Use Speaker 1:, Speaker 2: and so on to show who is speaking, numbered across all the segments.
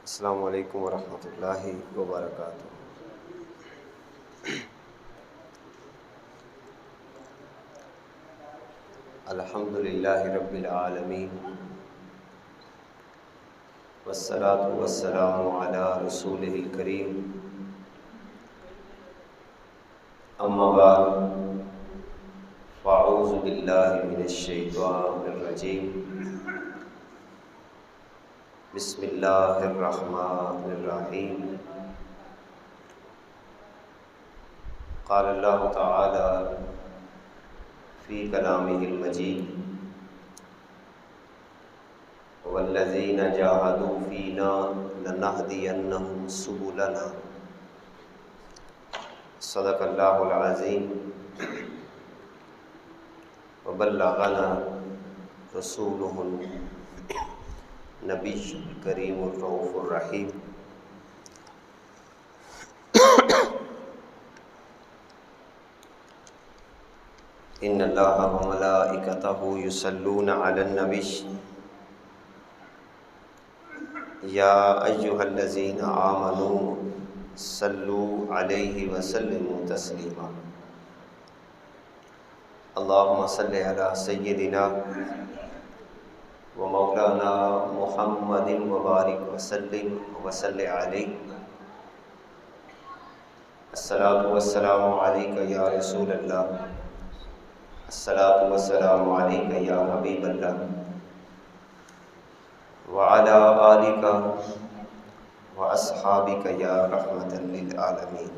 Speaker 1: السلام علیکم ورحمۃ اللہ وبرکاتہ۔ الحمد للہ رب العالمین، والصلاة والسلام علی رسولہ الکریم، اما بعد فاعوذ باللہ من الشیطان الرجیم، بسم اللہ الرحمن الرحیم۔ قال اللہ تعالی فی کلامہ المجید، والذین جاہدوا فینا لنہدینہم سبلنا۔ صدق اللہ العظیم وبلغنا رسولہ نبی کریم الرؤوف الرحیم۔ ان اللہ وملائکتہ یصلون علی النبی یا ایھا الذین آمنوا صلوا علیہ وسلموا تسلیما۔ اللہم صل علی سیدنا ومولانا محمد وبارک وسلم وصل علیہ۔ الصلاۃ والسلام علیک یا رسول اللہ، الصلاۃ والسلام علیک یا حبیب اللہ، وعلی آلک واصحابک یا رحمۃ للعالمین۔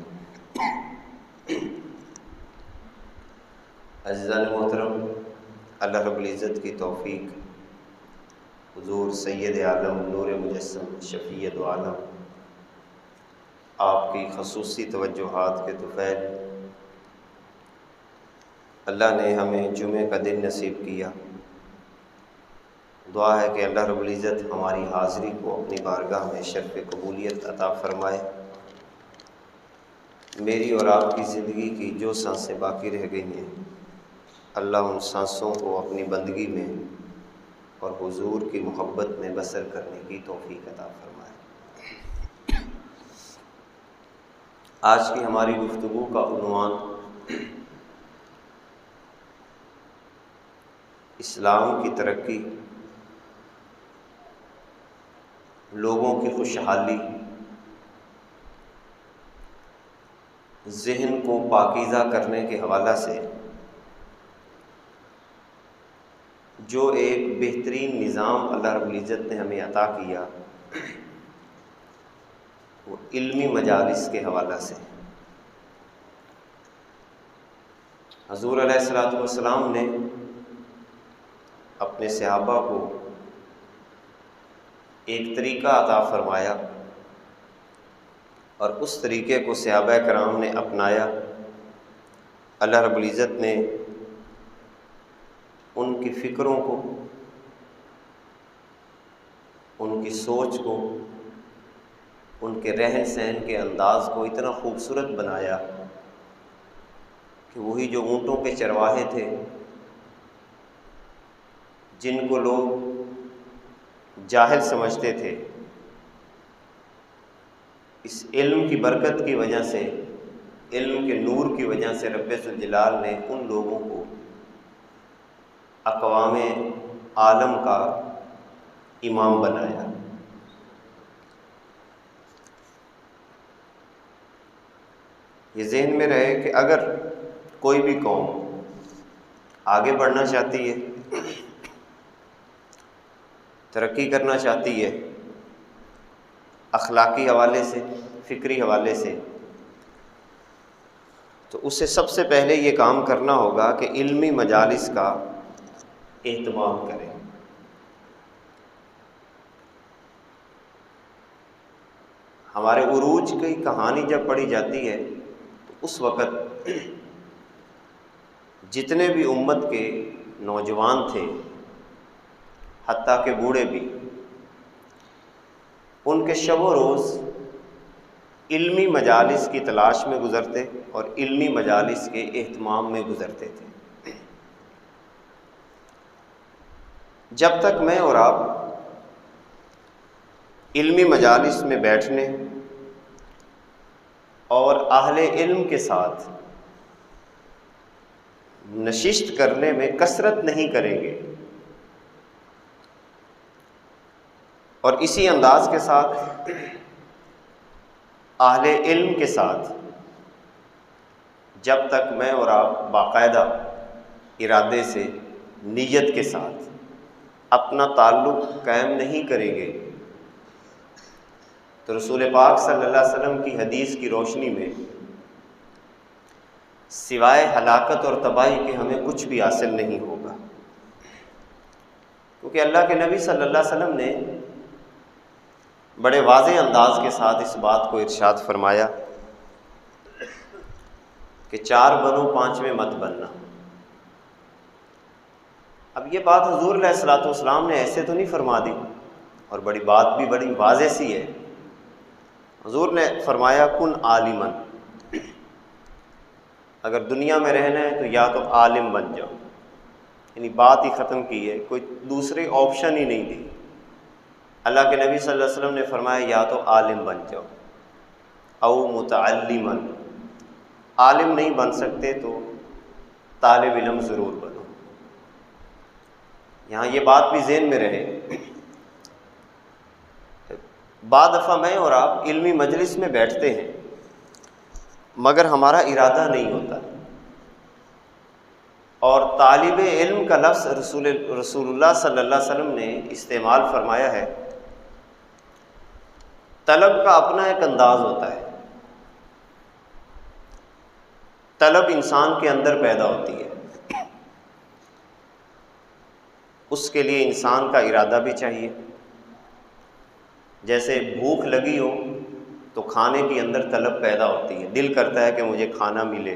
Speaker 1: عزیزان محترم، اللہ رب العزت کی توفیق، حضور سید عالم نور مجسم شفیع دو عالم، آپ کی خصوصی توجہات کے طفیل اللہ نے ہمیں جمعہ کا دن نصیب کیا۔ دعا ہے کہ اللہ رب العزت ہماری حاضری کو اپنی بارگاہ میں شرف قبولیت عطا فرمائے۔ میری اور آپ کی زندگی کی جو سانسیں باقی رہ گئی ہیں، اللہ ان سانسوں کو اپنی بندگی میں اور حضور کی محبت میں بسر کرنے کی توفیق عطا فرمائے۔ آج کی ہماری گفتگو کا عنوان اسلام کی ترقی، لوگوں کی خوشحالی، ذہن کو پاکیزہ کرنے کے حوالہ سے جو ایک بہترین نظام اللہ رب العزت نے ہمیں عطا کیا، وہ علمی مجالس کے حوالہ سے۔ حضور علیہ الصلوۃ والسلام نے اپنے صحابہ کو ایک طریقہ عطا فرمایا، اور اس طریقے کو صحابہ کرام نے اپنایا۔ اللہ رب العزت نے ان کی فکروں کو، ان کی سوچ کو، ان کے رہن سہن کے انداز کو اتنا خوبصورت بنایا کہ وہی جو اونٹوں کے چرواہے تھے، جن کو لوگ جاہل سمجھتے تھے، اس علم کی برکت کی وجہ سے، علم کے نور کی وجہ سے رب ذوالجلال نے ان لوگوں کو اقوام عالم کا امام بنایا۔ یہ ذہن میں رہے کہ اگر کوئی بھی قوم آگے بڑھنا چاہتی ہے، ترقی کرنا چاہتی ہے، اخلاقی حوالے سے، فکری حوالے سے، تو اسے سب سے پہلے یہ کام کرنا ہوگا کہ علمی مجالس کا اہتمام کرے۔ ہمارے عروج کی کہانی جب پڑھی جاتی ہے تو اس وقت جتنے بھی امت کے نوجوان تھے، حتیٰ کہ بوڑھے بھی، ان کے شب و روز علمی مجالس کی تلاش میں گزرتے اور علمی مجالس کے اہتمام میں گزرتے تھے۔ جب تک میں اور آپ علمی مجالس میں بیٹھنے اور اہل علم کے ساتھ نشست کرنے میں کثرت نہیں کریں گے، اور اسی انداز کے ساتھ اہل علم کے ساتھ جب تک میں اور آپ باقاعدہ ارادے سے، نیت کے ساتھ اپنا تعلق قائم نہیں کریں گے تو رسول پاک صلی اللہ علیہ وسلم کی حدیث کی روشنی میں سوائے ہلاکت اور تباہی کے ہمیں کچھ بھی حاصل نہیں ہوگا، کیونکہ اللہ کے نبی صلی اللہ علیہ وسلم نے بڑے واضح انداز کے ساتھ اس بات کو ارشاد فرمایا کہ 4 بنو 5ویں مت بننا۔ اب یہ بات حضور علیہ الصلوۃ والسلام نے ایسے تو نہیں فرما دی، اور بات بھی بڑی واضح سی ہے۔ حضور نے فرمایا کن عالما، اگر دنیا میں رہنا ہے تو یا تو عالم بن جاؤ، یعنی بات ہی ختم کی ہے، کوئی دوسری آپشن ہی نہیں دی۔ اللہ کے نبی صلی اللہ علیہ وسلم نے فرمایا یا تو عالم بن جاؤ او متعلما، عالم نہیں بن سکتے تو طالب علم ضرور بنو۔ یہاں یہ بات بھی ذہن میں رہے، بعض دفعہ میں اور آپ علمی مجلس میں بیٹھتے ہیں مگر ہمارا ارادہ نہیں ہوتا، اور طالب علم کا لفظ رسول اللہ صلی اللہ علیہ وسلم نے استعمال فرمایا ہے۔ طلب کا اپنا ایک انداز ہوتا ہے، طلب انسان کے اندر پیدا ہوتی ہے، اس کے لیے انسان کا ارادہ بھی چاہیے۔ جیسے بھوک لگی ہو تو کھانے کی اندر طلب پیدا ہوتی ہے، دل کرتا ہے کہ مجھے کھانا ملے۔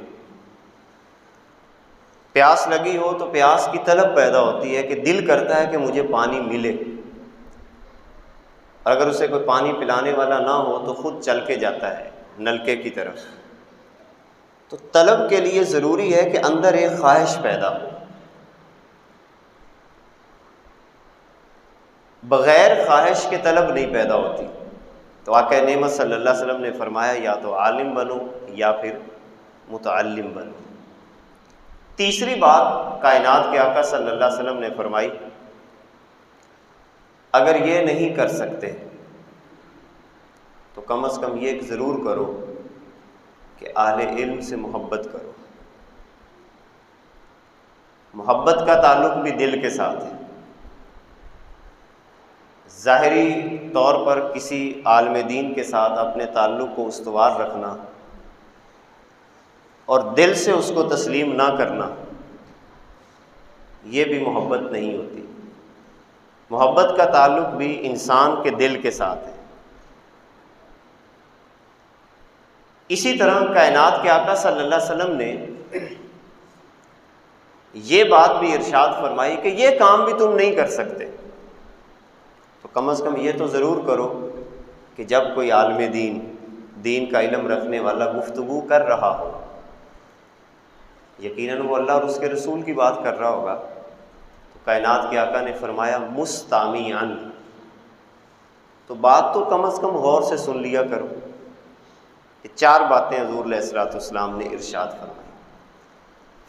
Speaker 1: پیاس لگی ہو تو پیاس کی طلب پیدا ہوتی ہے کہ دل کرتا ہے کہ مجھے پانی ملے، اور اگر اسے کوئی پانی پلانے والا نہ ہو تو خود چل کے جاتا ہے نلکے کی طرف۔ تو طلب کے لیے ضروری ہے کہ اندر ایک خواہش پیدا ہو، بغیر خواہش کے طلب نہیں پیدا ہوتی۔ تو آقا نعمت صلی اللہ علیہ وسلم نے فرمایا یا تو عالم بنو یا پھر متعلم بنو۔ تیسری بات کائنات کے آقا صلی اللہ علیہ وسلم نے فرمائی اگر یہ نہیں کر سکتے تو کم از کم یہ ضرور کرو کہ اہل علم سے محبت کرو۔ محبت کا تعلق بھی دل کے ساتھ ہے۔ ظاہری طور پر کسی عالم دین کے ساتھ اپنے تعلق کو استوار رکھنا اور دل سے اس کو تسلیم نہ کرنا، یہ بھی محبت نہیں ہوتی۔ محبت کا تعلق بھی انسان کے دل کے ساتھ ہے۔ اسی طرح کائنات کے آقا صلی اللہ علیہ وسلم نے یہ بات بھی ارشاد فرمائی کہ یہ کام بھی تم نہیں کر سکتے تو کم از کم یہ تو ضرور کرو کہ جب کوئی عالم دین کا علم رکھنے والا گفتگو کر رہا ہو، یقیناً وہ اللہ اور اس کے رسول کی بات کر رہا ہوگا، تو کائنات کے آقا نے فرمایا مستمعاً، تو بات تو کم از کم غور سے سن لیا کرو۔ یہ 4 باتیں حضور علیہ الصلوۃ والسلام نے ارشاد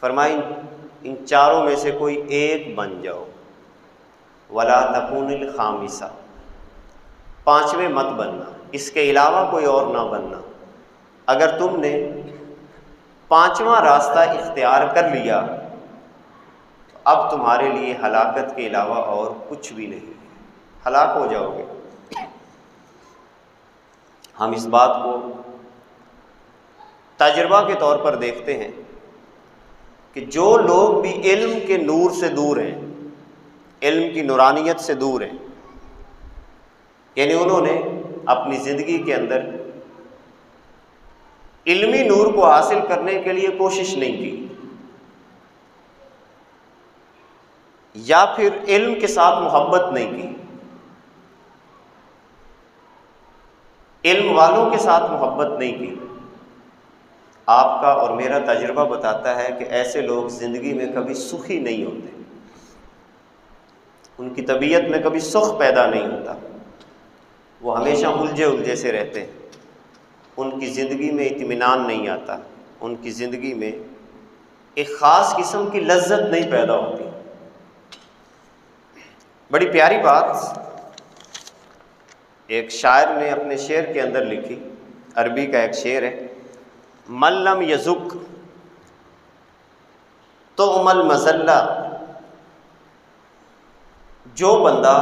Speaker 1: فرمائی ان چاروں میں سے کوئی ایک بن جاؤ، ولا تکون الخامسہ، 5ویں مت بننا، اس کے علاوہ کوئی اور نہ بننا۔ اگر تم نے 5واں راستہ اختیار کر لیا تو اب تمہارے لیے ہلاکت کے علاوہ اور کچھ بھی نہیں، ہلاک ہو جاؤ گے۔ ہم اس بات کو تجربہ کے طور پر دیکھتے ہیں کہ جو لوگ بھی علم کے نور سے دور ہیں، علم کی نورانیت سے دور ہیں، یعنی انہوں نے اپنی زندگی کے اندر علمی نور کو حاصل کرنے کے لیے کوشش نہیں کی، یا پھر علم کے ساتھ محبت نہیں کی، علم والوں کے ساتھ محبت نہیں کی، آپ کا اور میرا تجربہ بتاتا ہے کہ ایسے لوگ زندگی میں کبھی سخی نہیں ہوتے، ان کی طبیعت میں کبھی سخ پیدا نہیں ہوتا۔ وہ ہمیشہ الجھے سے رہتے ہیں، ان کی زندگی میں اطمینان نہیں آتا، ان کی زندگی میں ایک خاص قسم کی لذت نہیں پیدا ہوتی۔ بڑی پیاری بات ایک شاعر نے اپنے شعر کے اندر لکھی، عربی کا ایک شعر ہے، من لم یذق طعم المذلہ، جو بندہ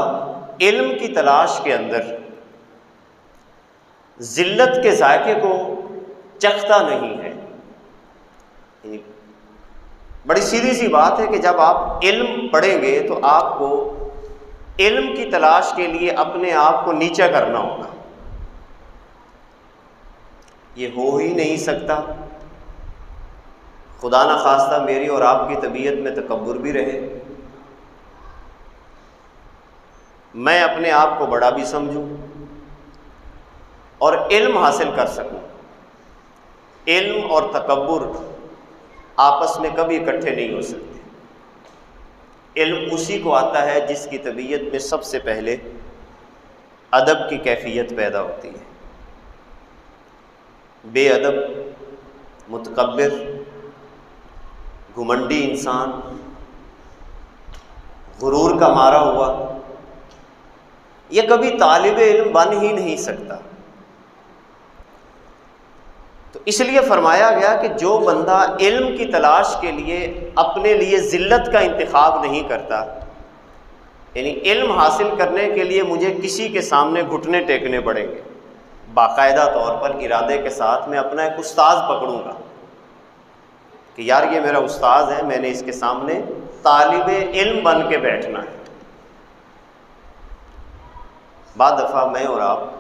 Speaker 1: علم کی تلاش کے اندر ذلت کے ذائقے کو چکھتا نہیں ہے، یعنی بڑی سیدھی سی بات ہے کہ جب آپ علم پڑھیں گے تو آپ کو علم کی تلاش کے لیے اپنے آپ کو نیچا کرنا ہوگا۔ یہ ہو ہی نہیں سکتا، خدا نخواستہ میری اور آپ کی طبیعت میں تکبر بھی رہے، میں اپنے آپ کو بڑا بھی سمجھوں اور علم حاصل کر سکوں۔ علم اور تکبر آپس میں کبھی اکٹھے نہیں ہو سکتے۔ علم اسی کو آتا ہے جس کی طبیعت میں سب سے پہلے ادب کی کیفیت پیدا ہوتی ہے۔ بے ادب، متکبر، گھمنڈی انسان، غرور کا مارا ہوا، یہ کبھی طالب علم بن ہی نہیں سکتا۔ تو اس لیے فرمایا گیا کہ جو بندہ علم کی تلاش کے لیے اپنے لیے ذلت کا انتخاب نہیں کرتا، یعنی علم حاصل کرنے کے لیے مجھے کسی کے سامنے گھٹنے ٹیکنے پڑیں گے، باقاعدہ طور پر ارادے کے ساتھ میں اپنا ایک استاذ پکڑوں گا کہ یار یہ میرا استاذ ہے، میں نے اس کے سامنے طالب علم بن کے بیٹھنا ہے۔ بعض دفعہ میں اور آپ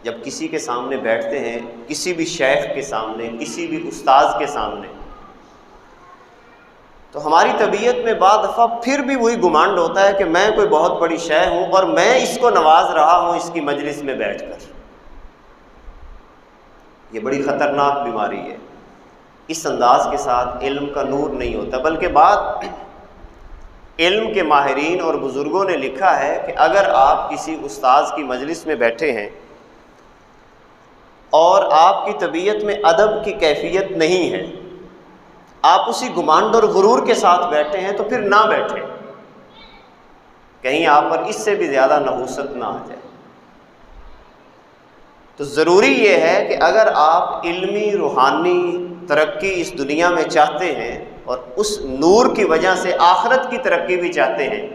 Speaker 1: جب کسی کے سامنے بیٹھتے ہیں، کسی بھی شیخ کے سامنے، کسی بھی استاذ کے سامنے، تو ہماری طبیعت میں بعض دفعہ پھر بھی وہی گمانڈ ہوتا ہے کہ میں کوئی بہت بڑی شیخ ہوں اور میں اس کو نواز رہا ہوں اس کی مجلس میں بیٹھ کر۔ یہ بڑی خطرناک بیماری ہے۔ اس انداز کے ساتھ علم کا نور نہیں ہوتا، بلکہ بعد علم کے ماہرین اور بزرگوں نے لکھا ہے کہ اگر آپ کسی استاذ کی مجلس میں بیٹھے ہیں اور آپ کی طبیعت میں ادب کی کیفیت نہیں ہے، آپ اسی گمانڈ اور غرور کے ساتھ بیٹھے ہیں، تو پھر نہ بیٹھیں، کہیں آپ پر اس سے بھی زیادہ نحوست نہ آ جائے۔ تو ضروری یہ ہے کہ اگر آپ علمی روحانی ترقی اس دنیا میں چاہتے ہیں اور اس نور کی وجہ سے آخرت کی ترقی بھی چاہتے ہیں،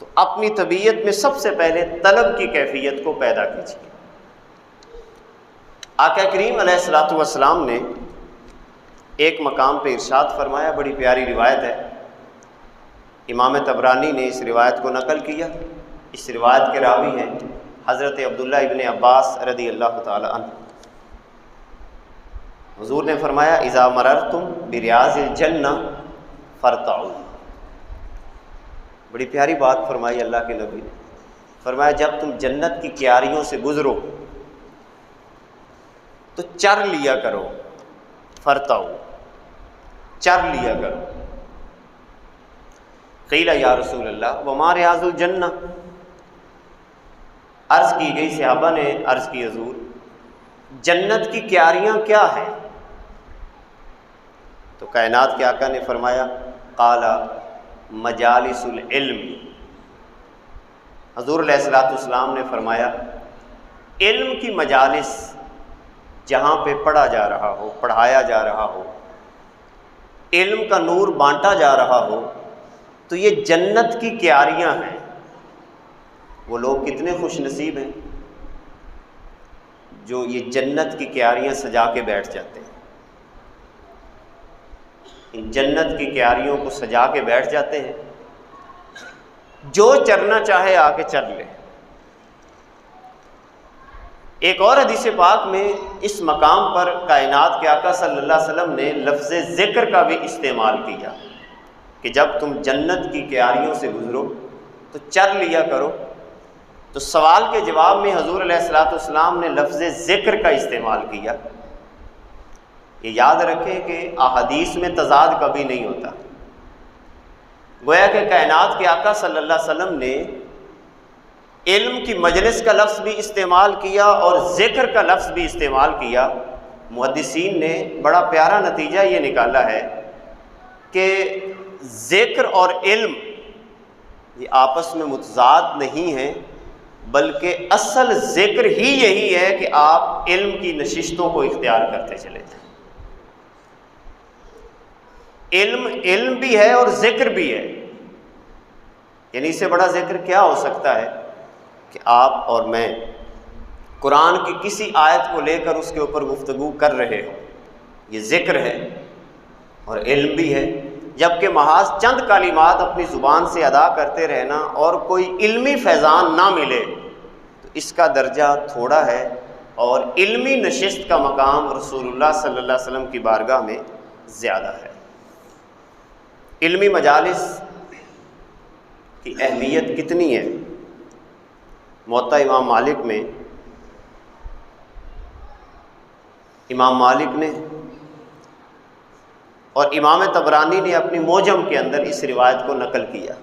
Speaker 1: تو اپنی طبیعت میں سب سے پہلے طلب کی کیفیت کو پیدا کیجیے۔ آقا کریم علیہ الصلوۃ والسلام نے ایک مقام پہ ارشاد فرمایا، بڑی پیاری روایت ہے، امام طبرانی نے اس روایت کو نقل کیا۔ اس روایت کے راوی ہیں حضرت عبداللہ ابن عباس رضی اللہ تعالی عنہ۔ حضور نے فرمایا، اذا مررتم بریاض الجنہ فارتعوا۔ بڑی پیاری بات فرمائی اللہ کے نبی نے، فرمایا جب تم جنت کی کیاریوں سے گزرو تو چر لیا کرو، فارتعوا، چر لیا کرو۔ قیل یا رسول اللہ وما ریاض الجنہ، عرض کی گئی، صحابہ نے عرض کی حضور جنت کی کیاریاں کیا ہیں؟ تو کائنات کے آقا نے فرمایا، قال مجالس العلم۔ حضور علیہ الصلوۃ والسلام نے فرمایا علم کی مجالس، جہاں پہ پڑھا جا رہا ہو، پڑھایا جا رہا ہو، علم کا نور بانٹا جا رہا ہو، تو یہ جنت کی کیاریاں ہیں۔ وہ لوگ کتنے خوش نصیب ہیں جو یہ جنت کی کیاریاں سجا کے بیٹھ جاتے ہیں، ان جنت کی کیاریوں کو سجا کے بیٹھ جاتے ہیں، جو چرنا چاہے آ کے چر لے۔ ایک اور حدیث پاک میں اس مقام پر کائنات کے آقا صلی اللہ علیہ وسلم نے لفظ ذکر کا بھی استعمال کیا کہ جب تم جنت کی کیاریوں سے گزرو تو چر لیا کرو۔ تو سوال کے جواب میں حضور علیہ الصلوۃ والسلام نے لفظ ذکر کا استعمال کیا۔ یہ یاد رکھیں کہ احادیث میں تضاد کبھی نہیں ہوتا، گویا کہ کائنات کے آقا صلی اللہ علیہ وسلم نے علم کی مجلس کا لفظ بھی استعمال کیا اور ذکر کا لفظ بھی استعمال کیا۔ محدثین نے بڑا پیارا نتیجہ یہ نکالا ہے کہ ذکر اور علم یہ آپس میں متضاد نہیں ہیں، بلکہ اصل ذکر ہی یہی ہے کہ آپ علم کی نشستوں کو اختیار کرتے چلے جائیں۔ علم بھی ہے اور ذکر بھی ہے، یعنی اس سے بڑا ذکر کیا ہو سکتا ہے کہ آپ اور میں قرآن کی کسی آیت کو لے کر اس کے اوپر گفتگو کر رہے ہوں، یہ ذکر ہے اور علم بھی ہے۔ جبکہ محض چند کلمات اپنی زبان سے ادا کرتے رہنا اور کوئی علمی فیضان نہ ملے تو اس کا درجہ تھوڑا ہے، اور علمی نشست کا مقام رسول اللہ صلی اللہ علیہ وسلم کی بارگاہ میں زیادہ ہے۔ علمی مجالس کی اہمیت کتنی ہے؟ موطا امام مالک میں امام مالک نے اور امام طبرانی نے اپنی موجم کے اندر اس روایت کو نقل کیا۔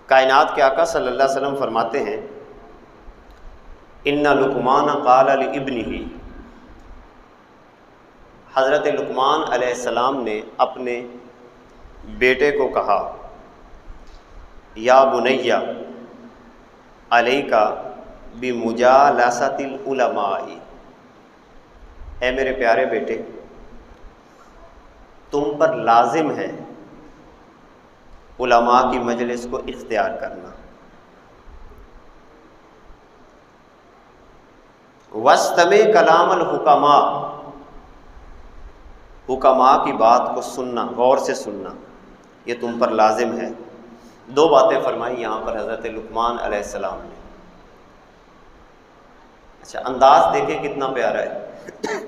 Speaker 1: کائنات کے آقا صلی اللہ علیہ وسلم فرماتے ہیں ان لقمان قال لابنہ، حضرت لقمان علیہ السلام نے اپنے بیٹے کو کہا یا بنی علیک بمجالست العلماء، اے میرے پیارے بیٹے تم پر لازم ہے علماء کی مجلس کو اختیار کرنا۔ واستمع کلام الحکماء، حکماء کی بات کو سننا، غور سے سننا، یہ تم پر لازم ہے۔ دو باتیں فرمائی یہاں پر حضرت لقمان علیہ السلام نے۔ اچھا انداز دیکھیں کتنا پیارا ہے۔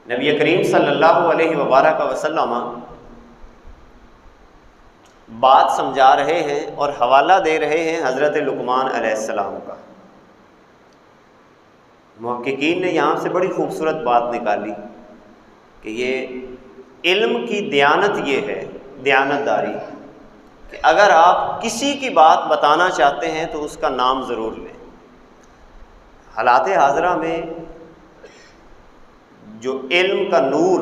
Speaker 1: نبی کریم صلی اللہ علیہ وبارک وسلم بات سمجھا رہے ہیں اور حوالہ دے رہے ہیں حضرت لقمان علیہ السلام کا۔ محققین نے یہاں سے بڑی خوبصورت بات نکالی کہ یہ علم کی دیانت یہ ہے، دیانت داری، کہ اگر آپ کسی کی بات بتانا چاہتے ہیں تو اس کا نام ضرور لیں۔ حالات حاضرہ میں جو علم کا نور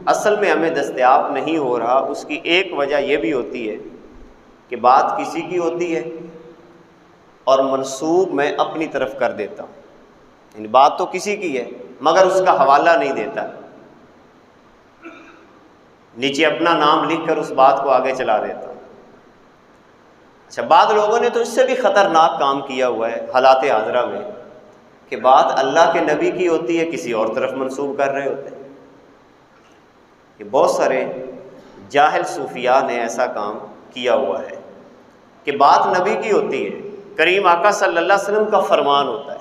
Speaker 1: اصل میں ہمیں دستیاب نہیں ہو رہا، اس کی ایک وجہ یہ بھی ہوتی ہے کہ بات کسی کی ہوتی ہے اور منسوب میں اپنی طرف کر دیتا ہوں، یعنی بات تو کسی کی ہے مگر اس کا حوالہ نہیں دیتا، نیچے اپنا نام لکھ کر اس بات کو آگے چلا دیتا ہوں۔ اچھا بعض لوگوں نے تو اس سے بھی خطرناک کام کیا ہوا ہے حالات حاضرہ میں کہ بات اللہ کے نبی کی ہوتی ہے کسی اور طرف منسوب کر رہے ہوتے ہیں۔ یہ بہت سارے جاہل صوفیاء نے ایسا کام کیا ہوا ہے کہ بات نبی کی ہوتی ہے، کریم آقا صلی اللہ علیہ وسلم کا فرمان ہوتا ہے،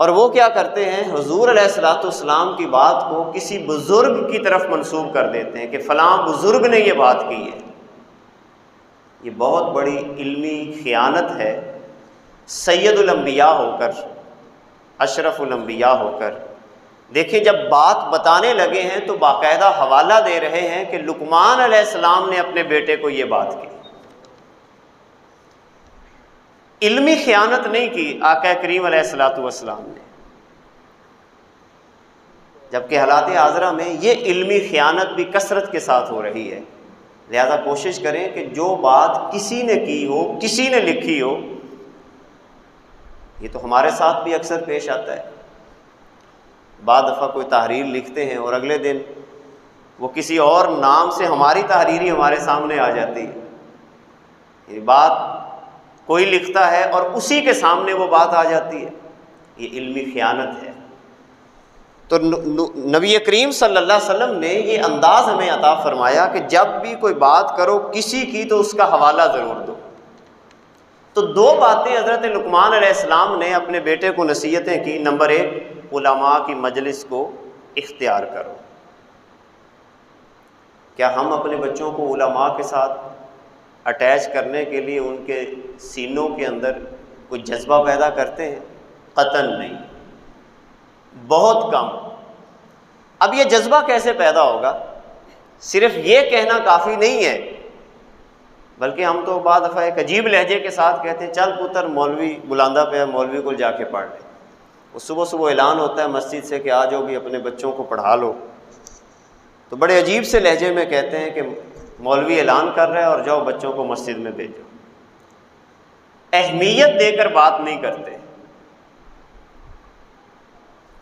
Speaker 1: اور وہ کیا کرتے ہیں، حضور علیہ الصلوۃ والسلام کی بات کو کسی بزرگ کی طرف منسوب کر دیتے ہیں کہ فلاں بزرگ نے یہ بات کی ہے۔ یہ بہت بڑی علمی خیانت ہے۔ سید الانبیاء ہو کر، اشرف الانبیاء ہو کر، دیکھیں جب بات بتانے لگے ہیں تو باقاعدہ حوالہ دے رہے ہیں کہ لقمان علیہ السلام نے اپنے بیٹے کو یہ بات کی۔ علمی خیانت نہیں کی آقا کریم علیہ الصلوۃ والسلام نے، جبکہ حالات حاضرہ میں یہ علمی خیانت بھی کثرت کے ساتھ ہو رہی ہے۔ لہذا کوشش کریں کہ جو بات کسی نے کی ہو، کسی نے لکھی ہو، یہ تو ہمارے ساتھ بھی اکثر پیش آتا ہے۔ بعض دفعہ کوئی تحریر لکھتے ہیں اور اگلے دن وہ کسی اور نام سے ہماری تحریری ہمارے سامنے آ جاتی ہے۔ یہ بات کوئی لکھتا ہے اور اسی کے سامنے وہ بات آ جاتی ہے، یہ علمی خیانت ہے۔ تو نبی کریم صلی اللہ علیہ وسلم نے یہ انداز ہمیں عطا فرمایا کہ جب بھی کوئی بات کرو کسی کی تو اس کا حوالہ ضرور دو۔ تو دو باتیں حضرت لقمان علیہ السلام نے اپنے بیٹے کو نصیحتیں کی۔ نمبر ایک، علماء کی مجلس کو اختیار کرو۔ کیا ہم اپنے بچوں کو علماء کے ساتھ اٹیچ کرنے کے لیے ان کے سینوں کے اندر کوئی جذبہ پیدا کرتے ہیں؟ قطعاً نہیں، بہت کم۔ اب یہ جذبہ کیسے پیدا ہوگا؟ صرف یہ کہنا کافی نہیں ہے بلکہ ہم تو بعض دفعہ ایک عجیب لہجے کے ساتھ کہتے ہیں چل پتر مولوی بلاندہ پہ ہے، مولوی کو جا کے پڑھ لے۔ وہ صبح صبح اعلان ہوتا ہے مسجد سے کہ آ جاؤ بھی اپنے بچوں کو پڑھا لو، تو بڑے عجیب سے لہجے میں کہتے ہیں کہ مولوی اعلان کر رہا ہے اور جاؤ بچوں کو مسجد میں بھیجو۔ اہمیت دے کر بات نہیں کرتے۔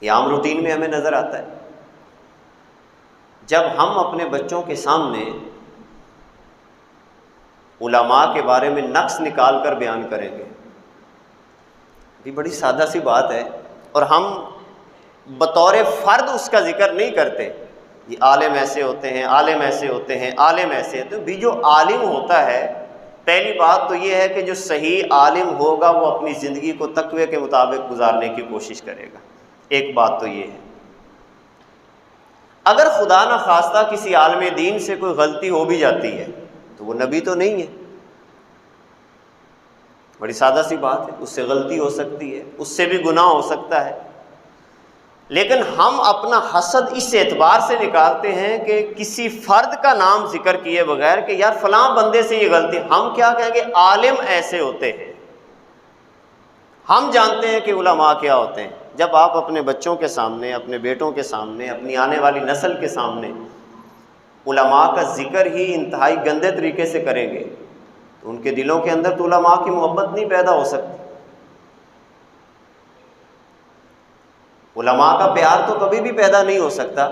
Speaker 1: یہ عام روٹین میں ہمیں نظر آتا ہے۔ جب ہم اپنے بچوں کے سامنے علماء کے بارے میں نقص نکال کر بیان کریں گے، یہ بڑی سادہ سی بات ہے، اور ہم بطور فرد اس کا ذکر نہیں کرتے، یہ عالم ایسے ہوتے ہیں، عالم ایسے ہوتے ہیں، عالم ایسے ہوتے ہیں۔ بھی جو عالم ہوتا ہے، پہلی بات تو یہ ہے کہ جو صحیح عالم ہوگا وہ اپنی زندگی کو تقوی کے مطابق گزارنے کی کوشش کرے گا۔ ایک بات تو یہ ہے، اگر خدا نہ خواستہ کسی عالم دین سے کوئی غلطی ہو بھی جاتی ہے تو وہ نبی تو نہیں ہے، بڑی سادہ سی بات ہے، اس سے غلطی ہو سکتی ہے، اس سے بھی گناہ ہو سکتا ہے، لیکن ہم اپنا حسد اس اعتبار سے نکالتے ہیں کہ کسی فرد کا نام ذکر کیے بغیر کہ یار فلاں بندے سے یہ غلطی، ہم کیا کہیں گے عالم ایسے ہوتے ہیں۔ ہم جانتے ہیں کہ علماء کیا ہوتے ہیں۔ جب آپ اپنے بچوں کے سامنے، اپنے بیٹوں کے سامنے، اپنی آنے والی نسل کے سامنے علماء کا ذکر ہی انتہائی گندے طریقے سے کریں گے تو ان کے دلوں کے اندر تو علماء کی محبت نہیں پیدا ہو سکتی۔ علماء کا پیار تو کبھی بھی پیدا نہیں ہو سکتا۔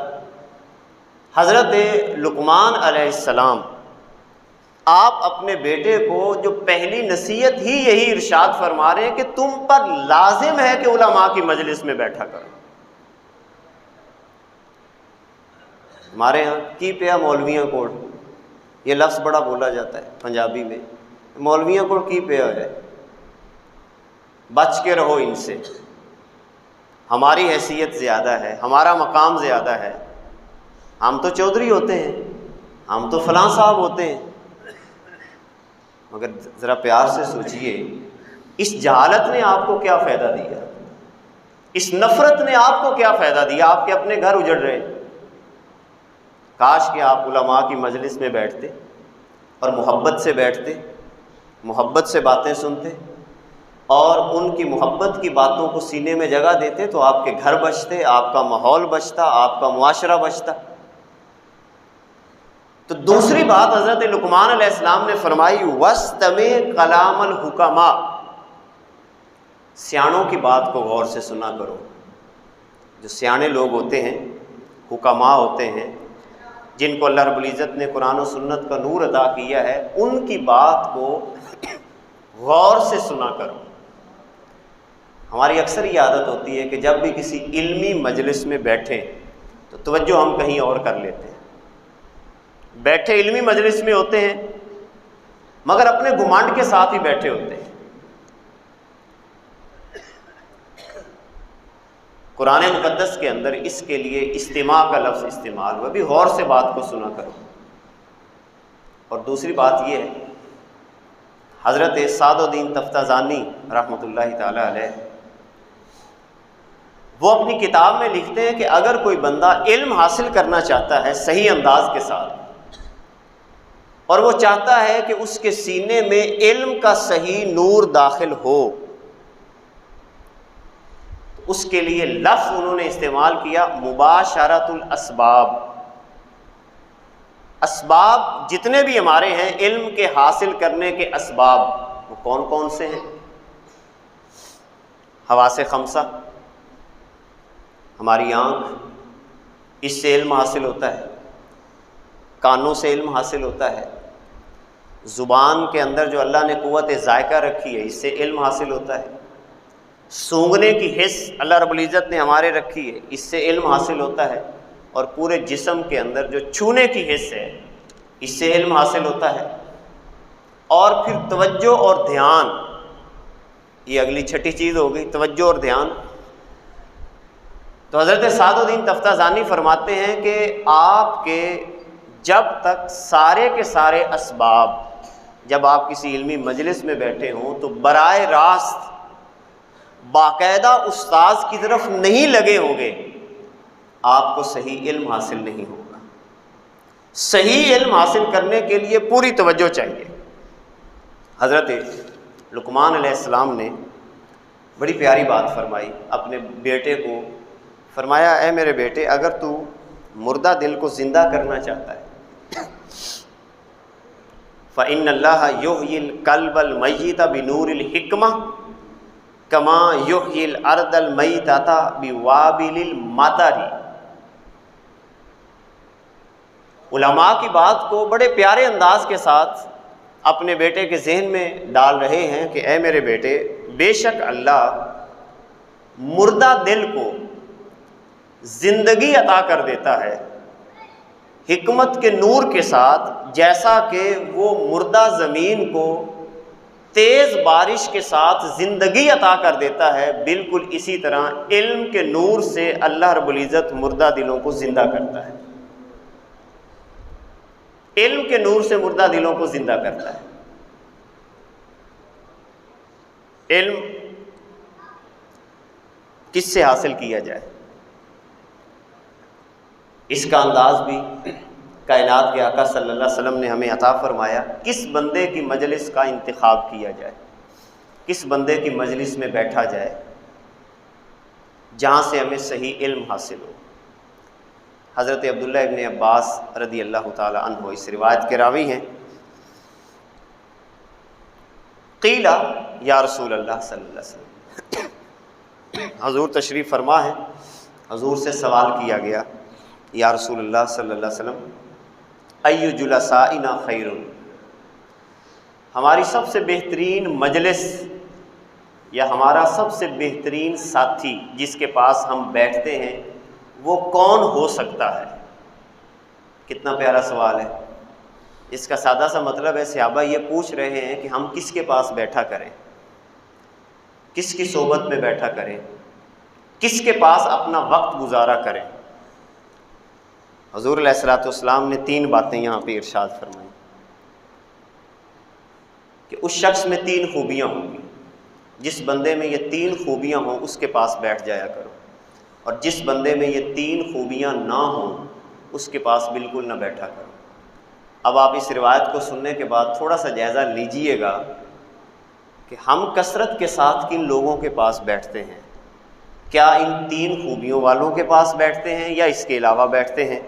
Speaker 1: حضرت لقمان علیہ السلام آپ اپنے بیٹے کو جو پہلی نصیحت ہی یہی ارشاد فرما رہے ہیں کہ تم پر لازم ہے کہ علماء کی مجلس میں بیٹھا کرو۔ ہمارے ہاں کی پیا مولویاں کوڑ، یہ لفظ بڑا بولا جاتا ہے پنجابی میں، مولویاں کوڑ کی پیا ہے، بچ کے رہو ان سے، ہماری حیثیت زیادہ ہے، ہمارا مقام زیادہ ہے، ہم تو چودھری ہوتے ہیں، ہم تو فلاں صاحب ہوتے ہیں۔ مگر ذرا پیار سے سوچئے، اس جہالت نے آپ کو کیا فائدہ دیا؟ اس نفرت نے آپ کو کیا فائدہ دیا؟ آپ کے اپنے گھر اجڑ رہے ہیں۔ کاش کہ آپ علماء کی مجلس میں بیٹھتے اور محبت سے بیٹھتے، محبت سے باتیں سنتے اور ان کی محبت کی باتوں کو سینے میں جگہ دیتے تو آپ کے گھر بچتے، آپ کا ماحول بچتا، آپ کا معاشرہ بچتا۔ تو دوسری بات حضرت لقمان علیہ السلام نے فرمائی وَاسْتَمِعْ کلام الحکماء، سیانوں کی بات کو غور سے سنا کرو۔ جو سیانے لوگ ہوتے ہیں، حکماء ہوتے ہیں، جن کو اللہ رب العزت نے قرآن و سنت کا نور عطا کیا ہے، ان کی بات کو غور سے سنا کرو۔ ہماری اکثر یہ عادت ہوتی ہے کہ جب بھی کسی علمی مجلس میں بیٹھیں تو توجہ ہم کہیں اور کر لیتے ہیں۔ بیٹھے علمی مجلس میں ہوتے ہیں مگر اپنے گھمنڈ کے ساتھ ہی بیٹھے ہوتے ہیں۔ قرآن مقدس کے اندر اس کے لیے استماع کا لفظ استعمال ہوا، بھی غور سے بات کو سنا کرو۔ اور دوسری بات یہ ہے، حضرت سعد الدین تفتازانی رحمۃ اللہ تعالی علیہ، وہ اپنی کتاب میں لکھتے ہیں کہ اگر کوئی بندہ علم حاصل کرنا چاہتا ہے صحیح انداز کے ساتھ، اور وہ چاہتا ہے کہ اس کے سینے میں علم کا صحیح نور داخل ہو، تو اس کے لیے لفظ انہوں نے استعمال کیا مباشرۃ الاسباب۔ اسباب جتنے بھی ہمارے ہیں علم کے حاصل کرنے کے اسباب، وہ کون کون سے ہیں؟ حواس خمسہ، ہماری آنکھ، اس سے علم حاصل ہوتا ہے، کانوں سے علم حاصل ہوتا ہے، زبان کے اندر جو اللہ نے قوت ذائقہ رکھی ہے اس سے علم حاصل ہوتا ہے، سونگھنے کی حس اللہ رب العزت نے ہمارے رکھی ہے اس سے علم حاصل ہوتا ہے، اور پورے جسم کے اندر جو چھونے کی حس ہے اس سے علم حاصل ہوتا ہے، اور پھر توجہ اور دھیان، یہ اگلی چھٹی چیز ہو گئی، توجہ اور دھیان۔ تو حضرت سعد الدین تفتازانی فرماتے ہیں کہ آپ کے جب تک سارے کے سارے اسباب، جب آپ کسی علمی مجلس میں بیٹھے ہوں تو براہ راست باقاعدہ استاذ کی طرف نہیں لگے ہوں گے، آپ کو صحیح علم حاصل نہیں ہوگا۔ صحیح علم حاصل کرنے کے لیے پوری توجہ چاہیے، حضرت لقمان علیہ السلام نے بڑی پیاری بات فرمائی اپنے بیٹے کو. فرمایا اے میرے بیٹے، اگر تو مردہ دل کو زندہ کرنا چاہتا ہے فَإِنَّ اللَّهَ يُحْيِي الْقَلْبَ الْمَيِّتَ بِنُورِ الْحِكْمَةِ كَمَا يُحْيِي الْأَرْضَ الْمَيِّتَةَ بِوَابِلِ الْمَطَرِ. علماء کی بات کو بڑے پیارے انداز کے ساتھ اپنے بیٹے کے ذہن میں ڈال رہے ہیں کہ اے میرے بیٹے، بے شک اللہ مردہ دل کو زندگی عطا کر دیتا ہے حکمت کے نور کے ساتھ، جیسا کہ وہ مردہ زمین کو تیز بارش کے ساتھ زندگی عطا کر دیتا ہے، بالکل اسی طرح علم کے نور سے اللہ رب العزت مردہ دلوں کو زندہ کرتا ہے. علم کے نور سے مردہ دلوں کو زندہ کرتا ہے. علم کس سے حاصل کیا جائے، اس کا انداز بھی کائنات کے آقا صلی اللہ علیہ وسلم نے ہمیں عطا فرمایا. کس بندے کی مجلس کا انتخاب کیا جائے، کس بندے کی مجلس میں بیٹھا جائے جہاں سے ہمیں صحیح علم حاصل ہو. حضرت عبداللہ ابن عباس رضی اللہ تعالی عنہ اس روایت کے راوی ہیں. قیل یا رسول اللہ صلی اللہ علیہ وسلم، حضور تشریف فرما ہے، حضور سے سوال کیا گیا یا رسول اللہ صلی اللہ علیہ وسلم ای جلسائنا خیر، ہماری سب سے بہترین مجلس یا ہمارا سب سے بہترین ساتھی جس کے پاس ہم بیٹھتے ہیں وہ کون ہو سکتا ہے. کتنا پیارا سوال ہے. اس کا سادہ سا مطلب ہے صحابہ یہ پوچھ رہے ہیں کہ ہم کس کے پاس بیٹھا کریں، کس کی صحبت میں بیٹھا کریں، کس کے پاس اپنا وقت گزارا کریں. حضور علیہ الصلوۃ والسلام نے 3 باتیں یہاں پہ ارشاد فرمائی کہ اس شخص میں 3 خوبیاں ہوں گی. جس بندے میں یہ 3 خوبیاں ہوں اس کے پاس بیٹھ جایا کرو، اور جس بندے میں یہ 3 خوبیاں نہ ہوں اس کے پاس بالکل نہ بیٹھا کرو. اب آپ اس روایت کو سننے کے بعد تھوڑا سا جائزہ لیجئے گا کہ ہم کثرت کے ساتھ کن لوگوں کے پاس بیٹھتے ہیں. کیا ان 3 خوبیوں والوں کے پاس بیٹھتے ہیں یا اس کے علاوہ بیٹھتے ہیں؟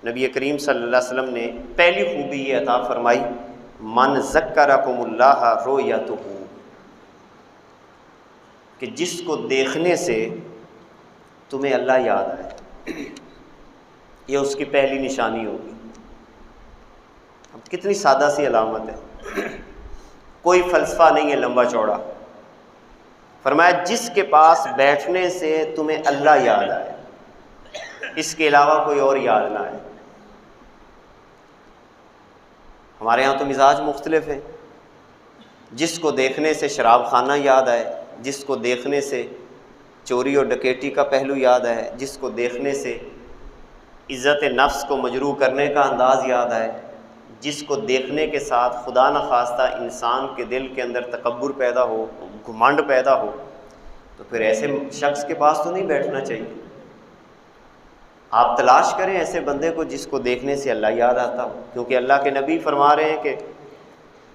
Speaker 1: نبی کریم صلی اللہ علیہ وسلم نے پہلی خوبی یہ عطا فرمائی من ذکرکم اللہ رؤیتہ، کہ جس کو دیکھنے سے تمہیں اللہ یاد آئے. یہ اس کی پہلی نشانی ہوگی. اب کتنی سادہ سی علامت ہے، کوئی فلسفہ نہیں ہے لمبا چوڑا. فرمایا جس کے پاس بیٹھنے سے تمہیں اللہ یاد آئے، اس کے علاوہ کوئی اور یاد نہ آئے. ہمارے ہاں تو مزاج مختلف ہیں. جس کو دیکھنے سے شراب خانہ یاد آئے، جس کو دیکھنے سے چوری اور ڈکیٹی کا پہلو یاد آئے، جس کو دیکھنے سے عزت نفس کو مجروح کرنے کا انداز یاد آئے، جس کو دیکھنے کے ساتھ خدا نخواستہ انسان کے دل کے اندر تکبر پیدا ہو، گھمنڈ پیدا ہو، تو پھر ایسے شخص کے پاس تو نہیں بیٹھنا چاہیے. آپ تلاش کریں ایسے بندے کو جس کو دیکھنے سے اللہ یاد آتا ہو، کیونکہ اللہ کے نبی فرما رہے ہیں کہ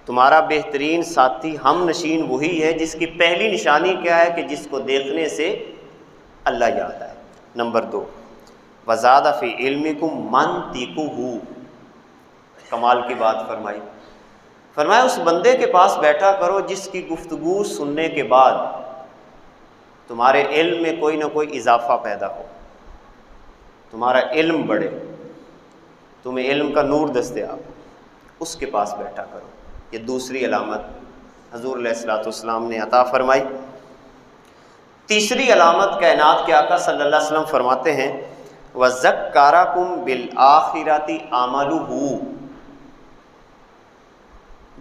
Speaker 1: تمہارا بہترین ساتھی ہم نشین وہی ہے جس کی پہلی نشانی کیا ہے کہ جس کو دیکھنے سے اللہ یاد آئے. نمبر 2 وزاد فی علمکم منطقہ، کمال کی بات فرمائی. فرمایا اس بندے کے پاس بیٹھا کرو جس کی گفتگو سننے کے بعد تمہارے علم میں کوئی نہ کوئی اضافہ پیدا ہو، تمہارا علم بڑھے، تمہیں علم کا نور دستیاب، اس کے پاس بیٹھا کرو. یہ دوسری علامت حضور علیہ الصلوۃ والسلام نے عطا فرمائی. تیسری علامت کائنات کے آقا صلی اللہ علیہ وسلم فرماتے ہیں وَذَكَّرَكُمْ بِالْآخِرَةِ عَمَلُهُ،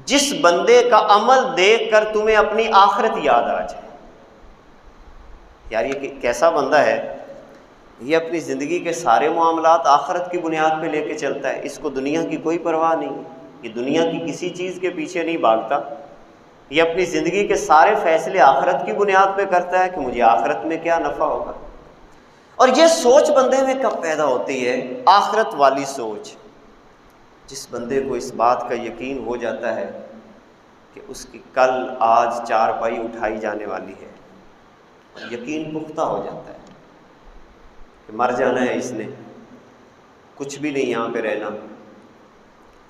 Speaker 1: جس بندے کا عمل دیکھ کر تمہیں اپنی آخرت یاد آ جائے. یار یہ کیسا بندہ ہے، یہ اپنی زندگی کے سارے معاملات آخرت کی بنیاد پہ لے کے چلتا ہے. اس کو دنیا کی کوئی پرواہ نہیں، یہ دنیا کی کسی چیز کے پیچھے نہیں بھاگتا. یہ اپنی زندگی کے سارے فیصلے آخرت کی بنیاد پہ کرتا ہے کہ مجھے آخرت میں کیا نفع ہوگا. اور یہ سوچ بندے میں کب پیدا ہوتی ہے؟ آخرت والی سوچ. جس بندے کو اس بات کا یقین ہو جاتا ہے کہ اس کی کل آج چارپائی اٹھائی جانے والی ہے، یقین پختہ ہو جاتا ہے کہ مر جانا ہے اس نے، کچھ بھی نہیں یہاں پہ رہنا،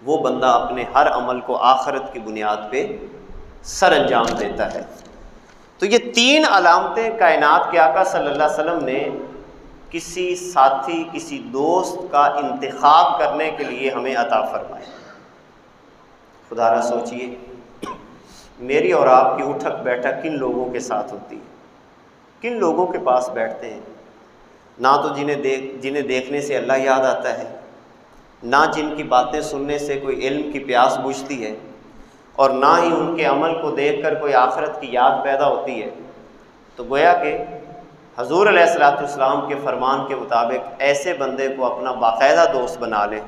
Speaker 1: وہ بندہ اپنے ہر عمل کو آخرت کی بنیاد پہ سر انجام دیتا ہے۔ تو یہ 3 علامتیں کائنات کے آقا صلی اللہ علیہ وسلم نے کسی ساتھی، کسی دوست کا انتخاب کرنے کے لیے ہمیں عطا فرمائے۔ خدا را سوچئے میری اور آپ کی اٹھک بیٹھک کن لوگوں کے ساتھ ہوتی ہے، کن لوگوں کے پاس بیٹھتے ہیں؟ نہ تو جنہیں دیکھنے سے اللہ یاد آتا ہے، نہ جن کی باتیں سننے سے کوئی علم کی پیاس بجھتی ہے، اور نہ ہی ان کے عمل کو دیکھ کر کوئی آخرت کی یاد پیدا ہوتی ہے۔ تو گویا کہ حضور علیہ الصلوۃ والسلام کے فرمان کے مطابق ایسے بندے کو اپنا باقاعدہ دوست بنا لیں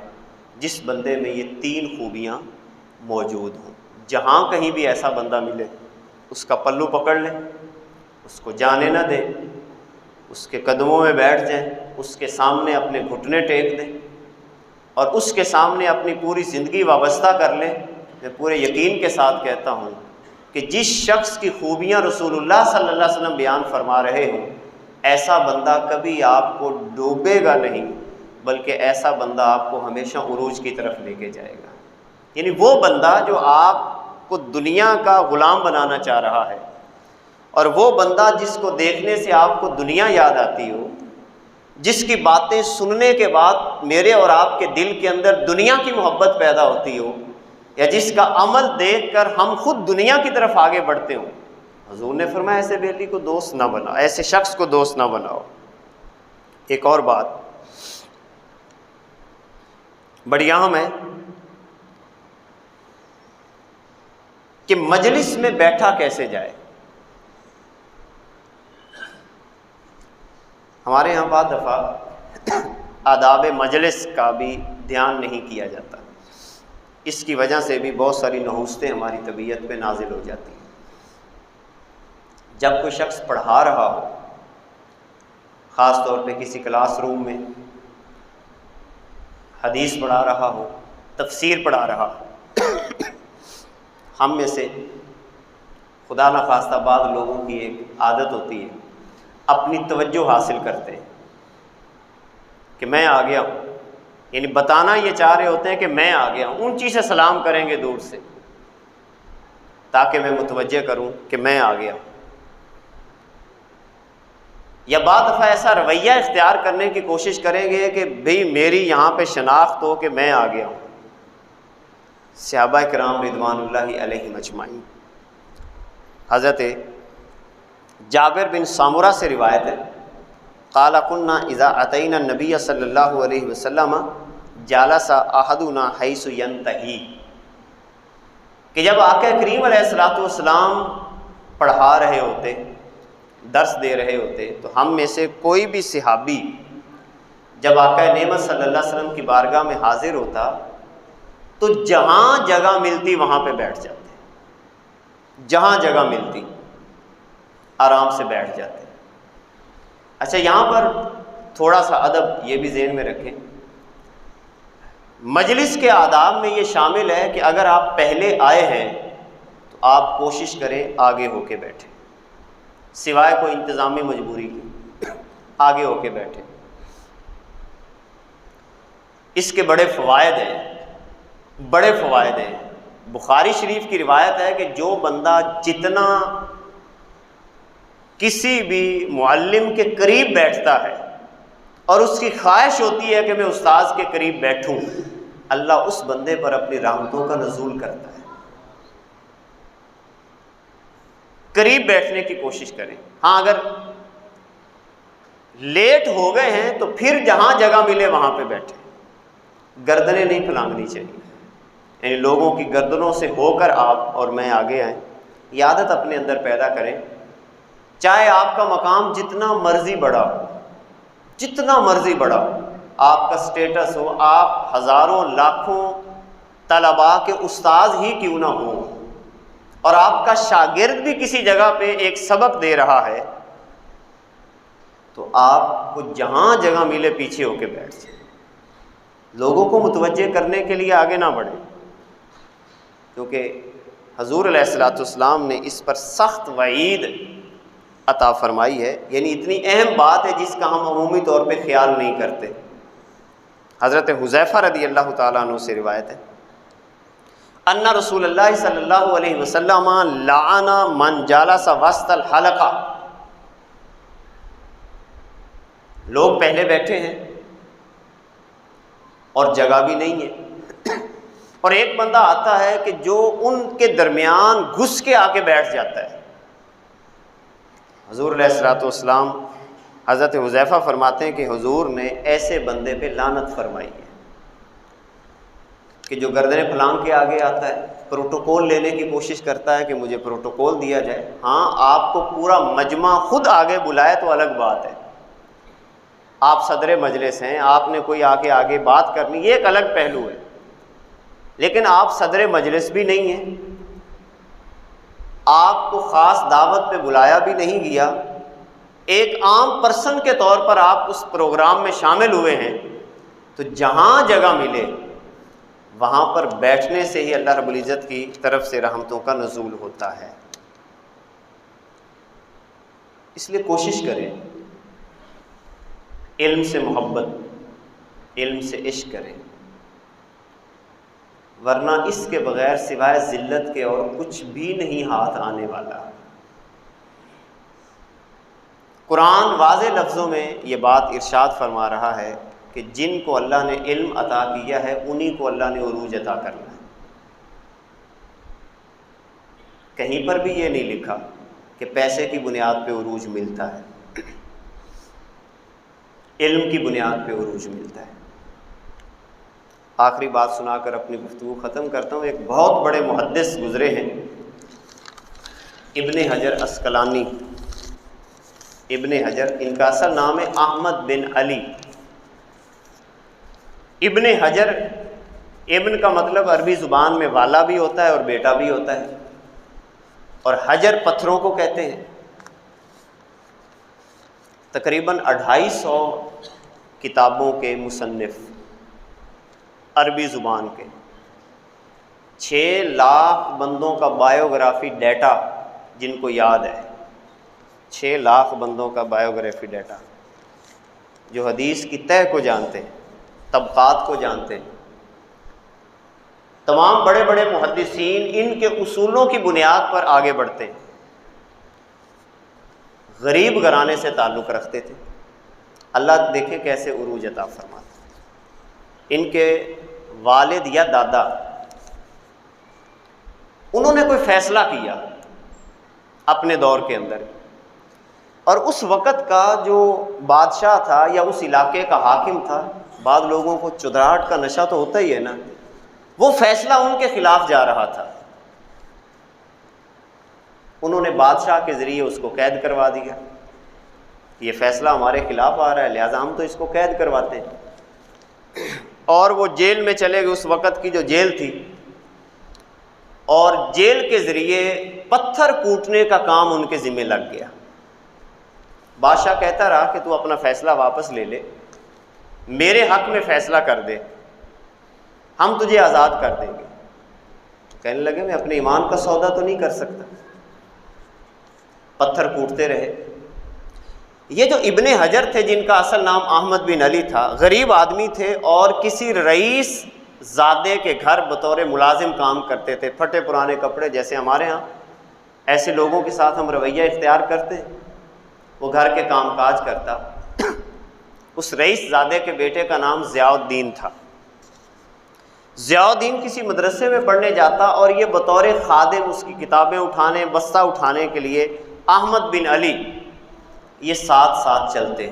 Speaker 1: جس بندے میں یہ 3 خوبیاں موجود ہوں۔ جہاں کہیں بھی ایسا بندہ ملے اس کا پلو پکڑ لیں، اس کو جانے نہ دیں، اس کے قدموں میں بیٹھ جائیں، اس کے سامنے اپنے گھٹنے ٹیک دیں اور اس کے سامنے اپنی پوری زندگی وابستہ کر لیں۔ میں پورے یقین کے ساتھ کہتا ہوں کہ جس شخص کی خوبیاں رسول اللہ صلی اللہ علیہ وسلم بیان فرما رہے ہوں، ایسا بندہ کبھی آپ کو ڈوبے گا نہیں، بلکہ ایسا بندہ آپ کو ہمیشہ عروج کی طرف لے کے جائے گا۔ یعنی وہ بندہ جو آپ کو دنیا کا غلام بنانا چاہ رہا ہے، اور وہ بندہ جس کو دیکھنے سے آپ کو دنیا یاد آتی ہو، جس کی باتیں سننے کے بعد میرے اور آپ کے دل کے اندر دنیا کی محبت پیدا ہوتی ہو، یا جس کا عمل دیکھ کر ہم خود دنیا کی طرف آگے بڑھتے ہوں، حضور نے فرمایا ایسے بیلی کو دوست نہ بناؤ، ایسے شخص کو دوست نہ بناؤ۔ ایک اور بات بڑی اہم ہے کہ مجلس میں بیٹھا کیسے جائے۔ ہمارے یہاں بعض دفعہ آداب مجلس کا بھی دھیان نہیں کیا جاتا، اس کی وجہ سے بھی بہت ساری نحوستیں ہماری طبیعت پہ نازل ہو جاتی ہیں۔ جب کوئی شخص پڑھا رہا ہو، خاص طور پہ کسی کلاس روم میں حدیث پڑھا رہا ہو، تفسیر پڑھا رہا ہو، ہم میں سے خدا نخواستہ بعض لوگوں کی ایک عادت ہوتی ہے، اپنی توجہ حاصل کرتے ہیں کہ میں آ گیا ہوں، یعنی بتانا یہ چاہ رہے ہوتے ہیں کہ میں آ گیا ہوں، اونچی سے سلام کریں گے دور سے تاکہ میں متوجہ کروں کہ میں آ گیا ہوں۔ یا بعض دفعہ ایسا رویہ اختیار کرنے کی کوشش کریں گے کہ بھئی میری یہاں پہ شناخت ہو کہ میں آ گیا ہوں۔ صحابہ کرام رضوان اللہ علیہم اجمعین، حضرت جابر بن سامورہ سے روایت ہے، قال كنا اذا اتینا النبی صلی اللہ علیہ وسلم جالس احدنا حیث ینتہی، کہ جب آقا کریم علیہ الصلوۃ والسلام پڑھا رہے ہوتے، درس دے رہے ہوتے، تو ہم میں سے کوئی بھی صحابی جب آقا نعمت صلی اللہ علیہ وسلم کی بارگاہ میں حاضر ہوتا تو جہاں جگہ ملتی وہاں پہ بیٹھ جاتے، جہاں جگہ ملتی آرام سے بیٹھ جاتے۔ اچھا، یہاں پر تھوڑا سا ادب یہ بھی ذہن میں رکھیں، مجلس کے آداب میں یہ شامل ہے کہ اگر آپ پہلے آئے ہیں تو آپ کوشش کریں آگے ہو کے بیٹھیں، سوائے کوئی انتظامی مجبوری کی آگے ہو کے بیٹھیں۔ اس کے بڑے فوائد ہیں، بڑے فوائد ہیں۔ بخاری شریف کی روایت ہے کہ جو بندہ جتنا کسی بھی معلم کے قریب بیٹھتا ہے اور اس کی خواہش ہوتی ہے کہ میں استاذ کے قریب بیٹھوں، اللہ اس بندے پر اپنی رحمتوں کا نزول کرتا ہے۔ قریب بیٹھنے کی کوشش کریں۔ ہاں، اگر لیٹ ہو گئے ہیں تو پھر جہاں جگہ ملے وہاں پہ بیٹھیں، گردنیں نہیں پھلانگنی چاہیے، یعنی لوگوں کی گردنوں سے ہو کر آپ اور میں آگے آئیں، یہ عادت اپنے اندر پیدا کریں۔ چاہے آپ کا مقام جتنا مرضی بڑا ہو، جتنا مرضی بڑا ہو، آپ کا سٹیٹس ہو، آپ ہزاروں لاکھوں طلباء کے استاذ ہی کیوں نہ ہوں، اور آپ کا شاگرد بھی کسی جگہ پہ ایک سبق دے رہا ہے، تو آپ کو جہاں جگہ ملے پیچھے ہو کے بیٹھ جائیں، لوگوں کو متوجہ کرنے کے لیے آگے نہ بڑھیں، کیونکہ حضور علیہ الصلوۃ والسلام نے اس پر سخت وعید عطا فرمائی ہے، یعنی اتنی اہم بات ہے جس کا ہم عمومی طور پہ خیال نہیں کرتے۔ حضرت حذیفہ رضی اللہ تعالیٰ عنہ سے روایت ہے، ان رسول اللہ صلی اللہ علیہ وسلم لعن من جالس وسط الحلقہ، لوگ پہلے بیٹھے ہیں اور جگہ بھی نہیں ہے، اور ایک بندہ آتا ہے کہ جو ان کے درمیان گھس کے آ کے بیٹھ جاتا ہے۔ حضور علیہ الصلوۃ والسلام حضرت حذیفہ فرماتے ہیں کہ حضور نے ایسے بندے پہ لعنت فرمائی ہے کہ جو گردن پھلانگ کے آگے آتا ہے، پروٹوکول لینے کی کوشش کرتا ہے کہ مجھے پروٹوکول دیا جائے۔ ہاں، آپ کو پورا مجمع خود آگے بلائے تو الگ بات ہے، آپ صدر مجلس ہیں، آپ نے کوئی آگے بات کرنی، یہ ایک الگ پہلو ہے، لیکن آپ صدر مجلس بھی نہیں ہیں، آپ کو خاص دعوت پہ بلایا بھی نہیں گیا، ایک عام پرسن کے طور پر آپ اس پروگرام میں شامل ہوئے ہیں، تو جہاں جگہ ملے وہاں پر بیٹھنے سے ہی اللہ رب العزت کی طرف سے رحمتوں کا نزول ہوتا ہے۔ اس لیے کوشش کریں، علم سے محبت، علم سے عشق کریں، ورنہ اس کے بغیر سوائے ذلت کے اور کچھ بھی نہیں ہاتھ آنے والا۔ قرآن واضح لفظوں میں یہ بات ارشاد فرما رہا ہے کہ جن کو اللہ نے علم عطا کیا ہے انہی کو اللہ نے عروج عطا کرنا ہے۔ کہیں پر بھی یہ نہیں لکھا کہ پیسے کی بنیاد پہ عروج ملتا ہے، علم کی بنیاد پہ عروج ملتا ہے۔ آخری بات سنا کر اپنی گفتگو ختم کرتا ہوں۔ ایک بہت بڑے محدث گزرے ہیں، ابن حجر عسقلانی۔ ابن حجر، ان کا اصل نام ہے احمد بن علی۔ ابن حجر، ابن کا مطلب عربی زبان میں والا بھی ہوتا ہے اور بیٹا بھی ہوتا ہے، اور حجر پتھروں کو کہتے ہیں۔ تقریباً 250 کتابوں کے مصنف، عربی زبان کے، 6 لاکھ بندوں کا بایوگرافی ڈیٹا جن کو یاد ہے، 6 لاکھ بندوں کا بایوگرافی ڈیٹا، جو حدیث کی تہ کو جانتے ہیں، طبقات کو جانتے ہیں۔ تمام بڑے بڑے محدثین ان کے اصولوں کی بنیاد پر آگے بڑھتے ہیں۔ غریب گھرانے سے تعلق رکھتے تھے، اللہ دیکھے کیسے عروج عطا فرماتے۔ ان کے والد یا دادا، انہوں نے کوئی فیصلہ کیا اپنے دور کے اندر، اور اس وقت کا جو بادشاہ تھا یا اس علاقے کا حاکم تھا، بعض لوگوں کو چدراہٹ کا نشہ تو ہوتا ہی ہے نا، وہ فیصلہ ان کے خلاف جا رہا تھا۔ انہوں نے بادشاہ کے ذریعے اس کو قید کروا دیا، یہ فیصلہ ہمارے خلاف آ رہا ہے لہذا ہم تو اس کو قید کرواتے ہیں، اور وہ جیل میں چلے گئے، اس وقت کی جو جیل تھی، اور جیل کے ذریعے پتھر کوٹنے کا کام ان کے ذمہ لگ گیا۔ بادشاہ کہتا رہا کہ تو اپنا فیصلہ واپس لے لے، میرے حق میں فیصلہ کر دے، ہم تجھے آزاد کر دیں گے۔ کہنے لگے میں اپنے ایمان کا سودا تو نہیں کر سکتا، پتھر کوٹتے رہے۔ یہ جو ابن حجر تھے، جن کا اصل نام احمد بن علی تھا، غریب آدمی تھے اور کسی رئیس زادے کے گھر بطور ملازم کام کرتے تھے، پھٹے پرانے کپڑے جیسے ہمارے ہاں ایسے لوگوں کے ساتھ ہم رویہ اختیار کرتے ہیں، وہ گھر کے کام کاج کرتا۔ اس رئیس زادے کے بیٹے کا نام ضیاء الدین تھا۔ ضیاء الدین کسی مدرسے میں پڑھنے جاتا اور یہ بطور خادم اس کی کتابیں اٹھانے، بستہ اٹھانے کے لیے احمد بن علی یہ ساتھ ساتھ چلتے۔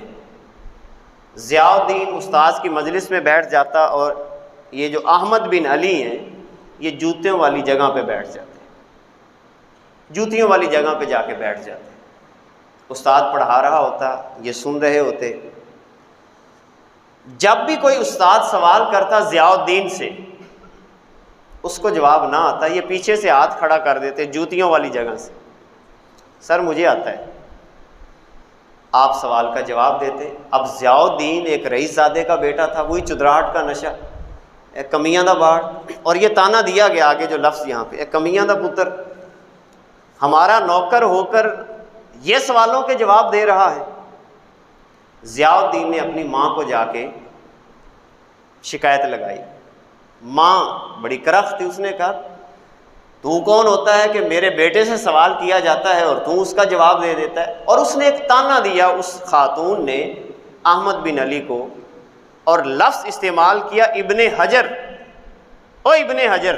Speaker 1: ضیاء الدین استاذ کی مجلس میں بیٹھ جاتا اور یہ جو احمد بن علی ہیں یہ جوتیوں والی جگہ پہ بیٹھ جاتے، جوتیوں والی جگہ پہ جا کے بیٹھ جاتے۔ استاد پڑھا رہا ہوتا، یہ سن رہے ہوتے۔ جب بھی کوئی استاد سوال کرتا ضیاء الدین سے، اس کو جواب نہ آتا، یہ پیچھے سے ہاتھ کھڑا کر دیتے جوتیوں والی جگہ سے، سر مجھے آتا ہے۔ آپ سوال کا جواب دیتے۔ اب ضیاء الدین ایک رئیس زادے کا بیٹا تھا، وہی چدراہٹ کا نشہ، اے کمیاں دا باڑ، اور یہ تانا دیا گیا آگے جو لفظ یہاں پہ، اے کمیاں دا پتر، ہمارا نوکر ہو کر یہ سوالوں کے جواب دے رہا ہے۔ ضیاء الدین نے اپنی ماں کو جا کے شکایت لگائی، ماں بڑی کرخت تھی، اس نے کہا تو کون ہوتا ہے کہ میرے بیٹے سے سوال کیا جاتا ہے اور تو اس کا جواب دے دیتا ہے؟ اور اس نے ایک تانا دیا اس خاتون نے احمد بن علی کو، اور لفظ استعمال کیا ابن حجر، او ابن حجر۔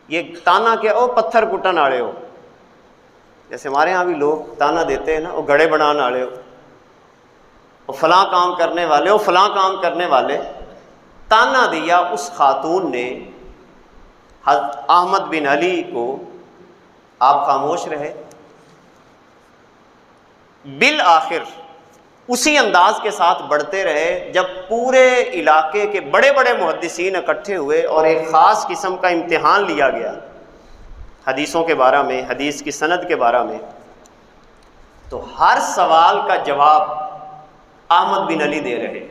Speaker 1: یہ تانا کیا؟ او پتھر کٹن آڑے ہو، جیسے ہمارے ہاں بھی لوگ تانا دیتے ہیں نا، وہ گڑے بنان آڑے ہو، وہ فلاں کام کرنے والے، وہ فلاں کام کرنے والے۔ تانا دیا اس خاتون نے حضرت احمد بن علی کو، آپ خاموش رہے۔ بالآخر اسی انداز کے ساتھ بڑھتے رہے جب پورے علاقے کے بڑے بڑے محدثین اکٹھے ہوئے اور ایک خاص قسم کا امتحان لیا گیا حدیثوں کے بارے میں، حدیث کی سند کے بارے میں، تو ہر سوال کا جواب احمد بن علی دے رہے۔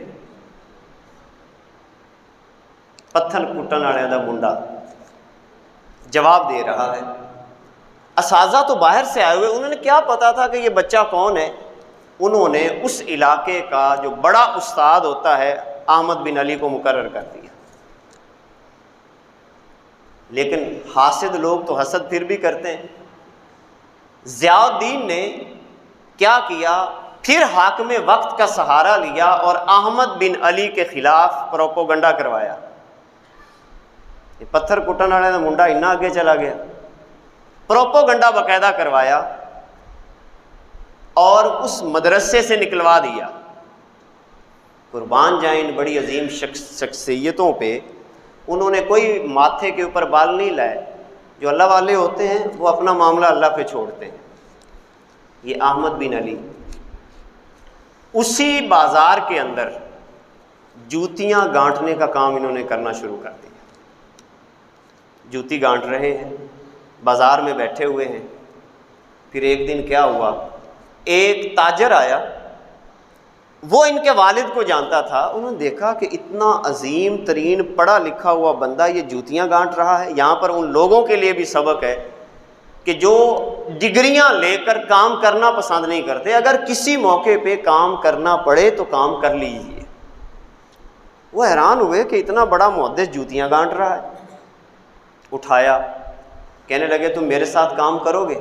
Speaker 1: پتھر کٹن والے دا منڈا جواب دے رہا ہے۔ اساتذہ تو باہر سے آئے ہوئے، انہوں نے کیا پتا تھا کہ یہ بچہ کون ہے؟ انہوں نے اس علاقے کا جو بڑا استاد ہوتا ہے احمد بن علی کو مقرر کر دیا۔ لیکن حاسد لوگ تو حسد پھر بھی کرتے ہیں۔ ضیاء الدین نے کیا کیا؟ پھر حاکم وقت کا سہارا لیا اور احمد بن علی کے خلاف پروپوگنڈا کروایا۔ یہ پتھر کٹن والے کا منڈا اتنا آگے چلا گیا، پروپوگنڈا باقاعدہ کروایا اور اس مدرسے سے نکلوا دیا۔ قربان جائیں ان بڑی عظیم شخصیتوں پہ، انہوں نے کوئی ماتھے کے اوپر بال نہیں لائے۔ جو اللہ والے ہوتے ہیں وہ اپنا معاملہ اللہ پہ چھوڑتے ہیں۔ یہ احمد بن علی اسی بازار کے اندر جوتیاں گانٹنے کا کام انہوں نے کرنا شروع کر دیا۔ جوتی گانٹ رہے ہیں، بازار میں بیٹھے ہوئے ہیں۔ پھر ایک دن کیا ہوا، ایک تاجر آیا، وہ ان کے والد کو جانتا تھا۔ انہوں نے دیکھا کہ اتنا عظیم ترین پڑھا لکھا ہوا بندہ یہ جوتیاں گانٹ رہا ہے۔ یہاں پر ان لوگوں کے لیے بھی سبق ہے کہ جو ڈگریاں لے کر کام کرنا پسند نہیں کرتے، اگر کسی موقع پہ کام کرنا پڑے تو کام کر لیجیے۔ وہ حیران ہوئے کہ اتنا بڑا محدث جوتیاں گانٹ رہا ہے۔ اٹھایا، کہنے لگے تم میرے ساتھ کام کرو گے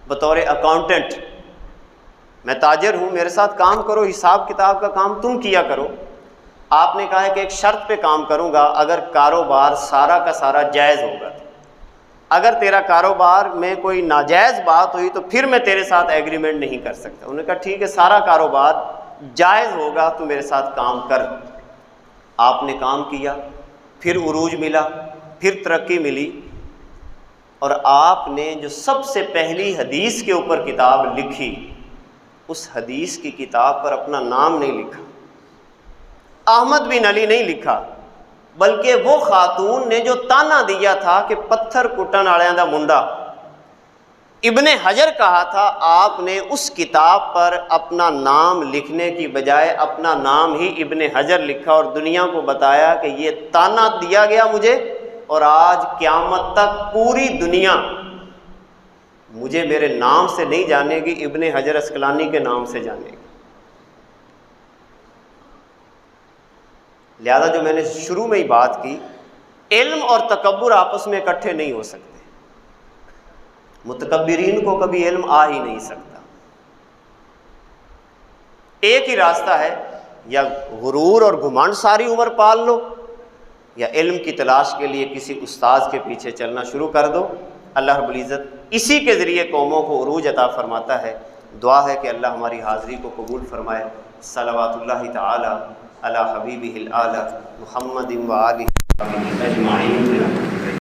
Speaker 1: بطور اکاؤنٹنٹ؟ میں تاجر ہوں، میرے ساتھ کام کرو، حساب کتاب کا کام تم کیا کرو۔ آپ نے کہا ہے کہ ایک شرط پہ کام کروں گا، اگر کاروبار سارا کا سارا جائز ہوگا۔ اگر تیرا کاروبار میں کوئی ناجائز بات ہوئی تو پھر میں تیرے ساتھ ایگریمنٹ نہیں کر سکتا۔ انہوں نے کہا ٹھیک ہے، سارا کاروبار جائز ہوگا تو میرے ساتھ کام کر۔ آپ نے کام کیا، پھر عروج ملا، پھر ترقی ملی، اور آپ نے جو سب سے پہلی حدیث کے اوپر کتاب لکھی، اس حدیث کی کتاب پر اپنا نام نہیں لکھا، احمد بن علی نہیں لکھا، بلکہ وہ خاتون نے جو تانا دیا تھا کہ پتھر کٹن والے دا منڈا، ابن حجر کہا تھا، آپ نے اس کتاب پر اپنا نام لکھنے کی بجائے اپنا نام ہی ابن حجر لکھا اور دنیا کو بتایا کہ یہ تانا دیا گیا مجھے، اور آج قیامت تک پوری دنیا مجھے میرے نام سے نہیں جانے گی، ابن حجر اسقلانی کے نام سے جانے گی۔ لہذا جو میں نے شروع میں ہی بات کی، علم اور تکبر آپس میں اکٹھے نہیں ہو سکتے۔ متکبرین کو کبھی علم آ ہی نہیں سکتا۔ ایک ہی راستہ ہے، یا غرور اور گھمنڈ ساری عمر پال لو، یا علم کی تلاش کے لیے کسی استاذ کے پیچھے چلنا شروع کر دو۔ اللہ رب العزت اسی کے ذریعے قوموں کو عروج عطا فرماتا ہے۔ دعا ہے کہ اللہ ہماری حاضری کو قبول فرمائے۔ صلوات اللہ تعالی علی حبیبہ الاعلی محمد و آلہ اجمعین۔